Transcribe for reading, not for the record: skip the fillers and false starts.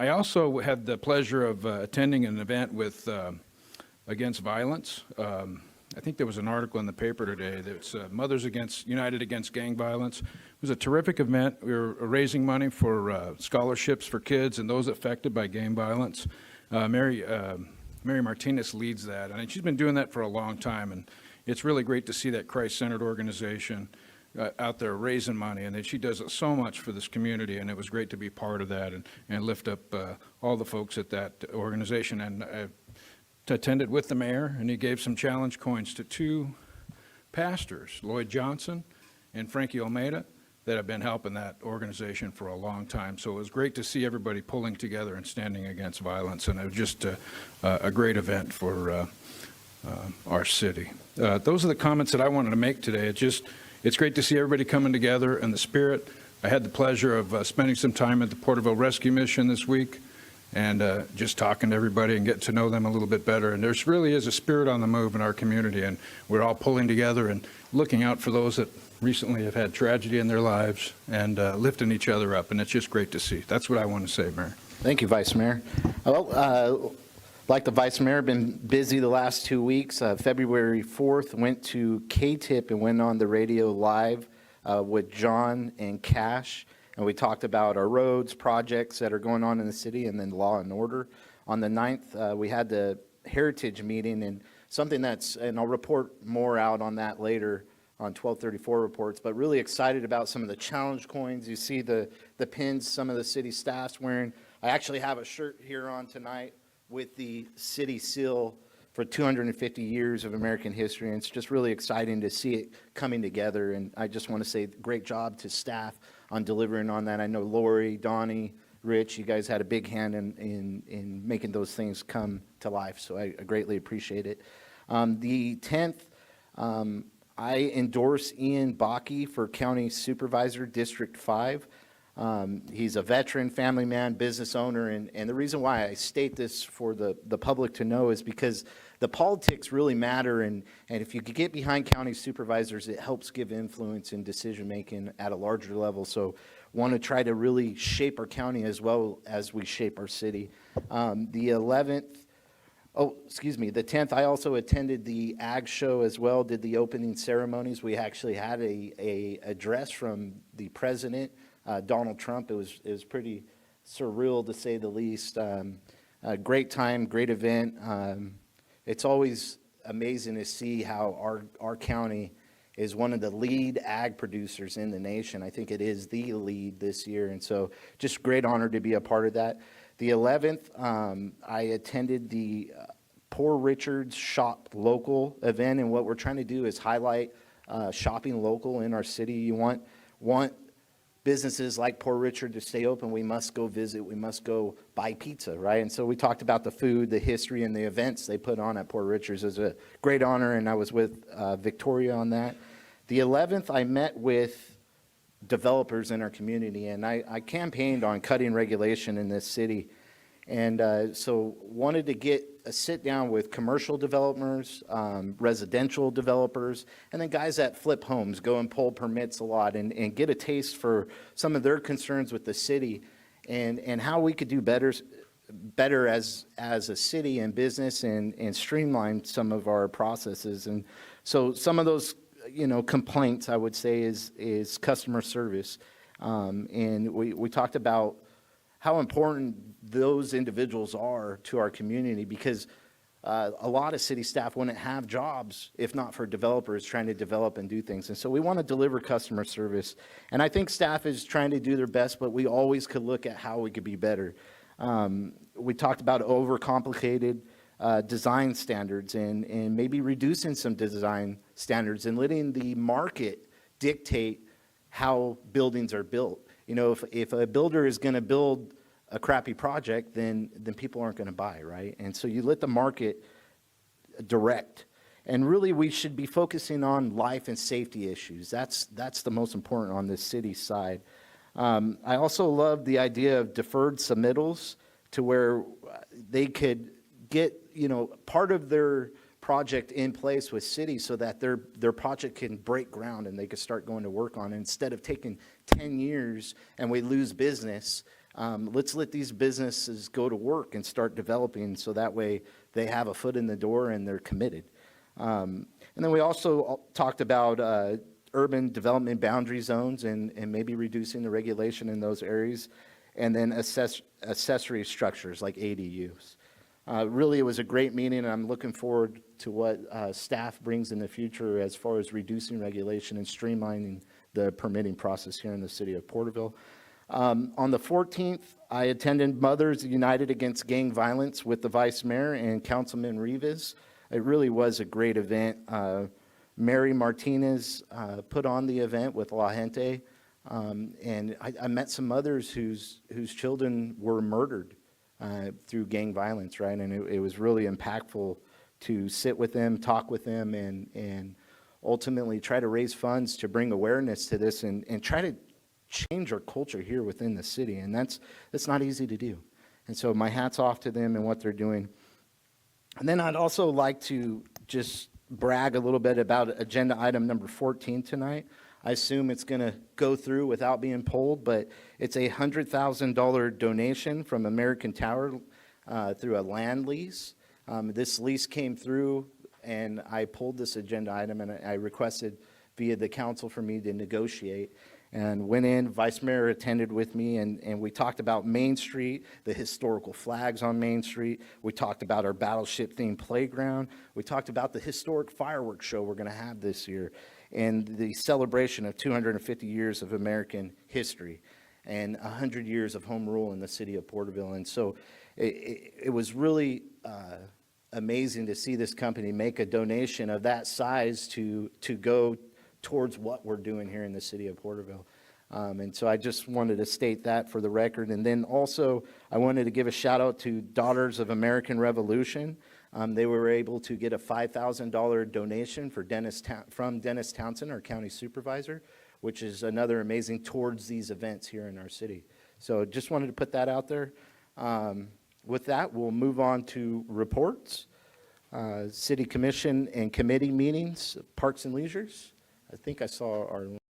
I also had the pleasure of attending an event with Against Violence. I think there was an article in the paper today that's Mothers United Against Gang Violence. It was a terrific event. We were raising money for scholarships for kids and those affected by gang violence. Mary Martinez leads that, and she's been doing that for a long time, and it's really great to see that Christ-centered organization out there raising money, and she does so much for this community, and it was great to be part of that and lift up all the folks at that organization. And I attended with the mayor, and he gave some challenge coins to two pastors, Lloyd Johnson and Frankie Almeida, that have been helping that organization for a long time. So it was great to see everybody pulling together and standing against violence, and it was just a great event for our city. Those are the comments that I wanted to make today. It's great to see everybody coming together in the spirit. I had the pleasure of spending some time at the Porterville Rescue Mission this week, and just talking to everybody and getting to know them a little bit better. And there really is a spirit on the move in our community, and we're all pulling together and looking out for those that recently have had tragedy in their lives and lifting each other up, and it's just great to see. That's what I want to say, Mayor. Thank you, Vice Mayor. Well, like the Vice Mayor, been busy the last 2 weeks. February 4th, went to K-Tip and went on the radio live with John and Cash. And we talked about our roads, projects that are going on in the city, and then law and order. On the 9th, we had the Heritage meeting, and something and I'll report more out on that later on 1234 reports, but really excited about some of the challenge coins. You see the pins some of the city staff's wearing. I actually have a shirt here on tonight with the city seal for 250 years of American history, and it's just really exciting to see it coming together. And I just want to say great job to staff on delivering on that. I know Lori, Donnie, Rich, you guys had a big hand in making those things come to life, so I greatly appreciate it. The 10th, I endorse Ian Bakke for County Supervisor, District 5. He's a veteran, family man, business owner, and the reason why I state this for the public to know is because the politics really matter, and if you could get behind county supervisors, it helps give influence in decision-making at a larger level. So want to try to really shape our county as well as we shape our city. The 10th, I also attended the Ag Show as well, did the opening ceremonies. We actually had a address from the president, Donald Trump. It was pretty surreal, to say the least. A great time, great event. It's always amazing to see how our county is one of the lead ag producers in the nation. I think it is the lead this year, and so just great honor to be a part of that. The 11th, I attended the Poor Richard's Shop Local event, and what we're trying to do is highlight shopping local in our city. You want businesses like Poor Richard to stay open, we must go visit, we must go buy pizza, right? And so we talked about the food, the history, and the events they put on at Poor Richard's. It was a great honor, and I was with Victoria on that. The 11th, I met with developers in our community, and I campaigned on cutting regulation in this city. And so wanted to get a sit down with commercial developers, residential developers, and then guys that flip homes, go and pull permits a lot, and get a taste for some of their concerns with the city and how we could do better as a city and business and streamline some of our processes. And so some of those complaints, I would say, is customer service. And we talked about how important those individuals are to our community, because a lot of city staff wouldn't have jobs if not for developers trying to develop and do things. And so we want to deliver customer service. And I think staff is trying to do their best, but we always could look at how we could be better. We talked about overcomplicated design standards and maybe reducing some design standards and letting the market dictate how buildings are built. If a builder is going to build a crappy project, then people aren't going to buy, right? And so you let the market direct. And really, we should be focusing on life and safety issues. That's the most important on this city side. I also love the idea of deferred submittals, to where they could get part of their project in place with cities so that their project can break ground and they could start going to work on it, instead of taking 10 years and we lose business. let's let these businesses go to work and start developing so that way they have a foot in the door and they're committed. And then we also talked about urban development boundary zones and maybe reducing the regulation in those areas, and then accessory structures like ADUs. Really, it was a great meeting, and I'm looking forward to what staff brings in the future as far as reducing regulation and streamlining the permitting process here in the city of Porterville. On the 14th, I attended Mothers United Against Gang Violence with the Vice Mayor and Councilman Rivas. It really was a great event. Mary Martinez put on the event with La Gente, and I met some mothers whose children were murdered through gang violence, right? And it was really impactful to sit with them, talk with them, and ultimately try to raise funds to bring awareness to this and try to change our culture here within the city. And that's not easy to do. And so my hat's off to them and what they're doing. And then I'd also like to just brag a little bit about agenda item number 14 tonight. I assume it's going to go through without being polled, but it's a $100,000 donation from American Tower through a land lease. This lease came through, and I pulled this agenda item, and I requested via the council for me to negotiate. And went in, Vice Mayor attended with me, and we talked about Main Street, the historical flags on Main Street. We talked about our battleship-themed playground. We talked about the historic fireworks show we're going to have this year, and the celebration of 250 years of American history and 100 years of home rule in the city of Porterville. And so it was really amazing to see this company make a donation of that size to go towards what we're doing here in the city of Porterville. And so I just wanted to state that for the record. And then also, I wanted to give a shout out to Daughters of American Revolution. They were able to get a $5,000 donation from Dennis Townsend, our county supervisor, which is another amazing towards these events here in our city. So just wanted to put that out there. With that, we'll move on to reports, city commission and committee meetings, parks and leisures. I think I saw our